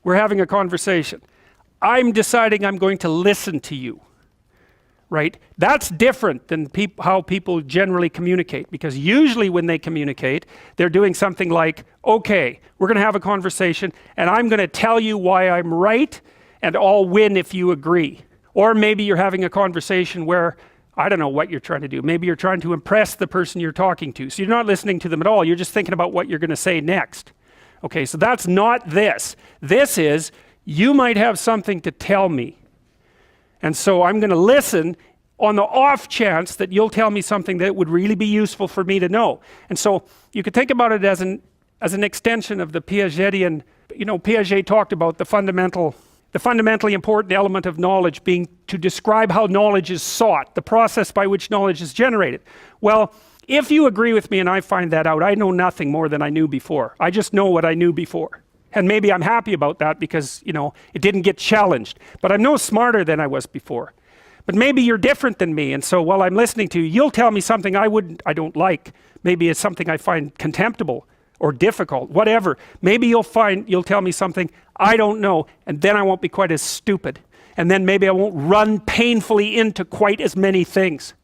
We're having a conversation. I'm deciding I'm going to listen to you. Right? That's different than how people generally communicate, because usually when they communicate, they're doing something like, okay, we're going to have a conversation and I'm going to tell you why I'm right and I'll win if you agree. Or maybe you're having a conversation where, I don't know what you're trying to do. Maybe you're trying to impress the person you're talking to. So you're not listening to them at all. You're just thinking about what you're going to say next. Okay, so that's not this. This is, you might have something to tell me. And so I'm going to listen on the off chance that you'll tell me something that would really be useful for me to know. And so you could think about it as an extension of the Piagetian, Piaget talked about the fundamentally important element of knowledge being to describe how knowledge is sought, the process by which knowledge is generated. Well, if you agree with me and I find that out, I know nothing more than I knew before. I just know what I knew before. And maybe I'm happy about that because, it didn't get challenged. But I'm no smarter than I was before. But maybe you're different than me, and so while I'm listening to you, you'll tell me something I don't like. Maybe it's something I find contemptible or difficult, whatever. Maybe you'll tell me something I don't know, and then I won't be quite as stupid. And then maybe I won't run painfully into quite as many things.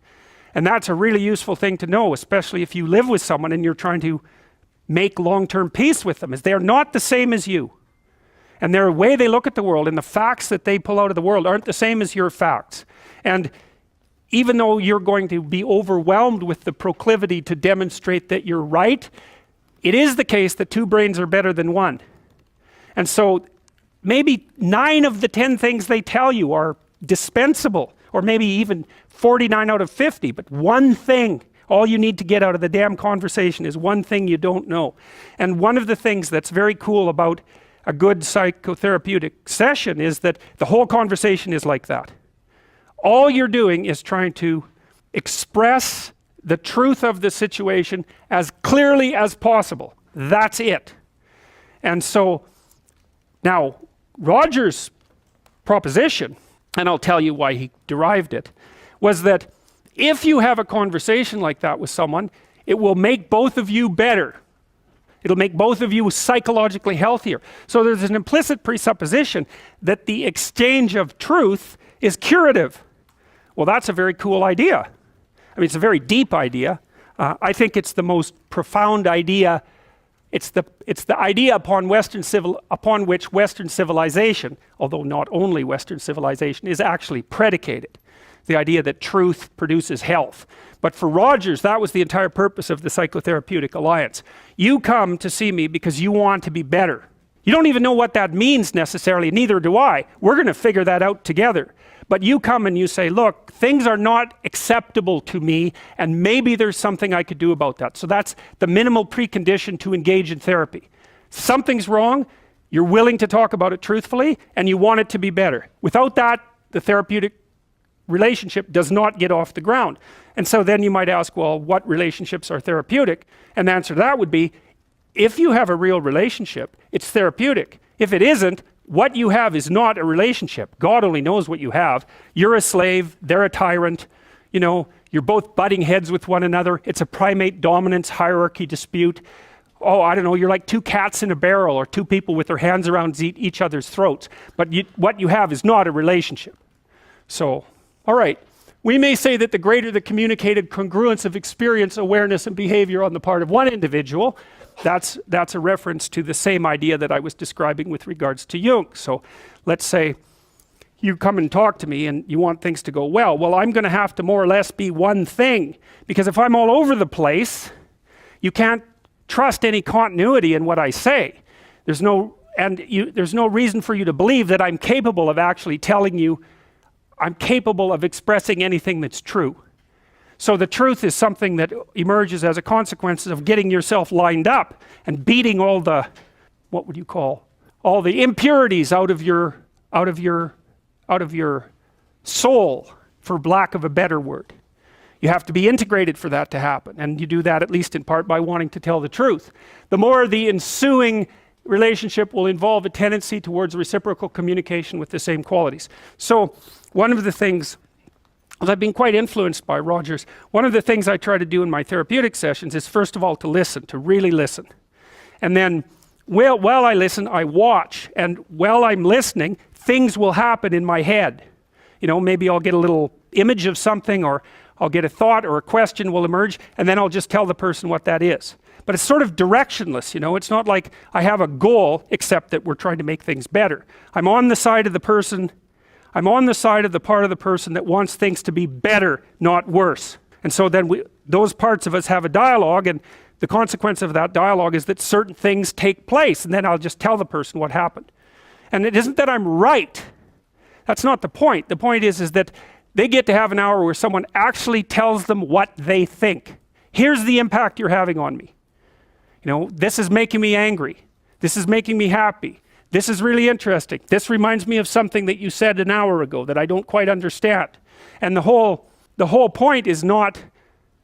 And that's a really useful thing to know, especially if you live with someone and you're trying to make long-term peace with them, is they're not the same as you. And their way they look at the world and the facts that they pull out of the world aren't the same as your facts. And even though you're going to be overwhelmed with the proclivity to demonstrate that you're right, it is the case that two brains are better than one. And so maybe 9 of the 10 things they tell you are dispensable, or maybe even 49 out of 50, but one thing, all you need to get out of the damn conversation is one thing you don't know. And one of the things that's very cool about a good psychotherapeutic session is that the whole conversation is like that. All you're doing is trying to express the truth of the situation as clearly as possible. That's it. And so now Roger's proposition, and I'll tell you why he derived it, was that if you have a conversation like that with someone, it will make both of you better. It'll make both of you psychologically healthier. So there's an implicit presupposition that the exchange of truth is curative. Well, that's a very cool idea. I mean, it's a very deep idea. I think it's the most profound idea. It's the idea upon which Western civilization, although not only Western civilization, is actually predicated. The idea that truth produces health. But for Rogers, that was the entire purpose of the Psychotherapeutic Alliance. You come to see me because you want to be better. You don't even know what that means necessarily, neither do I. We're going to figure that out together. But you come and you say, look, things are not acceptable to me, and maybe there's something I could do about that. So that's the minimal precondition to engage in therapy. Something's wrong, you're willing to talk about it truthfully, and you want it to be better. Without that, the therapeutic relationship does not get off the ground. And so then you might ask, well, what relationships are therapeutic? And the answer to that would be, if you have a real relationship, it's therapeutic. If it isn't, what you have is not a relationship. God only knows what you have. You're a slave, they're a tyrant, you're both butting heads with one another. It's a primate dominance hierarchy dispute. Oh, I don't know, you're like two cats in a barrel, or two people with their hands around each other's throats. But what you have is not a relationship. So, all right, we may say that the greater the communicated congruence of experience, awareness, and behavior on the part of one individual, that's a reference to the same idea that I was describing with regards to Jung. So let's say you come and talk to me and you want things to go well. Well, I'm going to have to more or less be one thing, because if I'm all over the place, you can't trust any continuity in what I say. There's no reason for you to believe that I'm capable of actually telling you, I'm capable of expressing anything that's true. So the truth is something that emerges as a consequence of getting yourself lined up and beating all the, what would you call, all the impurities out of your soul, for lack of a better word. You have to be integrated for that to happen, and you do that at least in part by wanting to tell the truth. The more the ensuing relationship will involve a tendency towards reciprocal communication with the same qualities. So one of the things, I've been quite influenced by Rogers. One of the things I try to do in my therapeutic sessions is, first of all, to listen, to really listen. And then Well, while I listen, I watch, and while I'm listening, things will happen in my head. You know, maybe I'll get a little image of something, or I'll get a thought or a question will emerge, and then I'll just tell the person what that is. But it's sort of directionless, you know, it's not like I have a goal, except that we're trying to make things better. I'm on the side of the person, I'm on the side of the part of the person that wants things to be better, not worse. And so then those parts of us have a dialogue, and the consequence of that dialogue is that certain things take place, and then I'll just tell the person what happened. And it isn't that I'm right. That's not the point. The point is that they get to have an hour where someone actually tells them what they think. Here's the impact you're having on me. You know, this is making me angry. This is making me happy. This is really interesting. This reminds me of something that you said an hour ago that I don't quite understand. And the whole point is not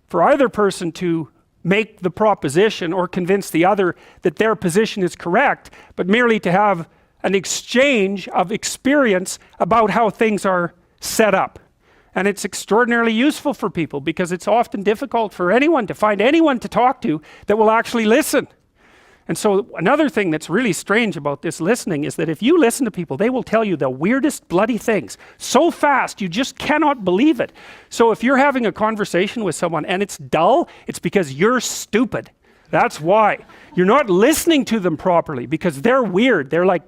for either person to make the proposition or convince the other that their position is correct, but merely to have an exchange of experience about how things are set up. And it's extraordinarily useful for people, because it's often difficult for anyone to find anyone to talk to that will actually listen. And so another thing that's really strange about this listening is that if you listen to people, they will tell you the weirdest bloody things so fast you just cannot believe it. So if you're having a conversation with someone and it's dull, it's because you're stupid. That's why. You're not listening to them properly, because they're weird. They're like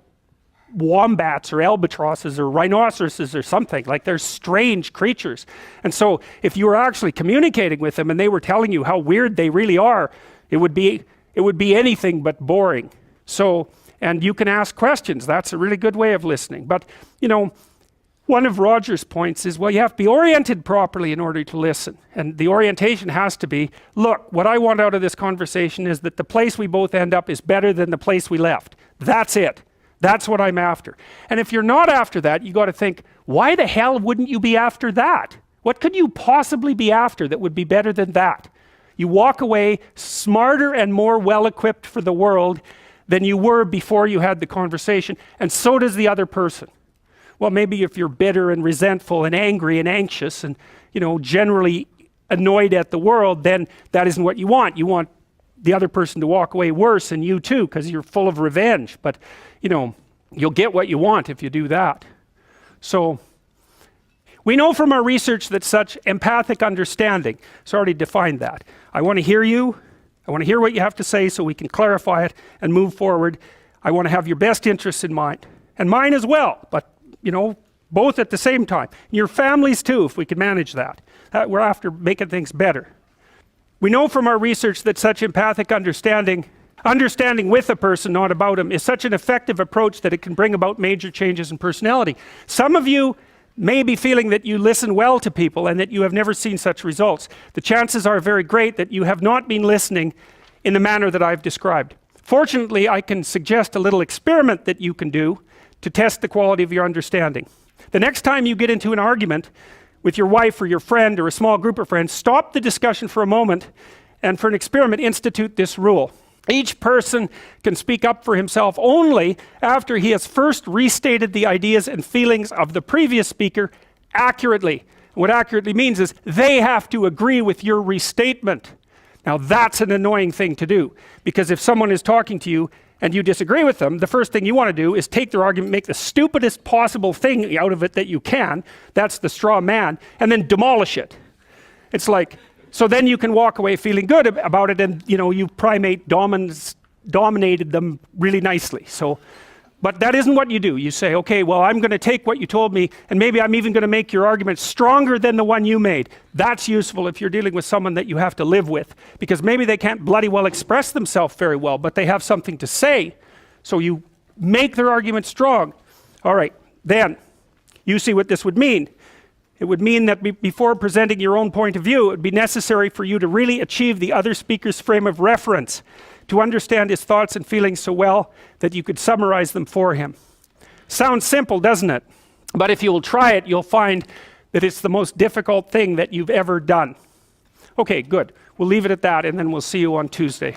wombats or albatrosses or rhinoceroses or something. Like, they're strange creatures. And so if you were actually communicating with them and they were telling you how weird they really are, it would be anything but boring. So, and you can ask questions. That's a really good way of listening. But, you know, one of Roger's points is, well, you have to be oriented properly in order to listen. And the orientation has to be, look, what I want out of this conversation is that the place we both end up is better than the place we left. That's it. That's what I'm after. And if you're not after that, you got to think, why the hell wouldn't you be after that? What could you possibly be after that would be better than that? You walk away smarter and more well-equipped for the world than you were before you had the conversation, and so does the other person. Well, maybe if you're bitter and resentful and angry and anxious and, you know, generally annoyed at the world, then that isn't what you want. You want the other person to walk away worse, and you too, because you're full of revenge. But, you know, you'll get what you want if you do that. So we know from our research that such empathic understanding, it's already defined that. I want to hear you, I want to hear what you have to say so we can clarify it and move forward. I want to have your best interests in mind, and mine as well, but, you know, both at the same time. Your families too, if we can manage that. We're after making things better. We know from our research that such empathic understanding with a person, not about him, is such an effective approach that it can bring about major changes in personality. Some of you may be feeling that you listen well to people and that you have never seen such results. The chances are very great that you have not been listening in the manner that I've described. Fortunately, I can suggest a little experiment that you can do to test the quality of your understanding. The next time you get into an argument with your wife or your friend or a small group of friends, stop the discussion for a moment and, for an experiment, institute this rule. Each person can speak up for himself only after he has first restated the ideas and feelings of the previous speaker accurately. What accurately means is they have to agree with your restatement. Now that's an annoying thing to do, because if someone is talking to you and you disagree with them, the first thing you want to do is take their argument, make the stupidest possible thing out of it that you can, that's the straw man, and then demolish it. It's like, so then you can walk away feeling good about it, and, you know, you primate dominated them really nicely. So, but that isn't what you do. You say, okay, well, I'm going to take what you told me, and maybe I'm even going to make your argument stronger than the one you made. That's useful if you're dealing with someone that you have to live with, because maybe they can't bloody well express themselves very well, but they have something to say, so you make their argument strong. All right, then you see what this would mean. It would mean that before presenting your own point of view, it would be necessary for you to really achieve the other speaker's frame of reference, to understand his thoughts and feelings so well that you could summarize them for him. Sounds simple, doesn't it? But if you'll try it, you'll find that it's the most difficult thing that you've ever done. Okay, good. We'll leave it at that, and then we'll see you on Tuesday.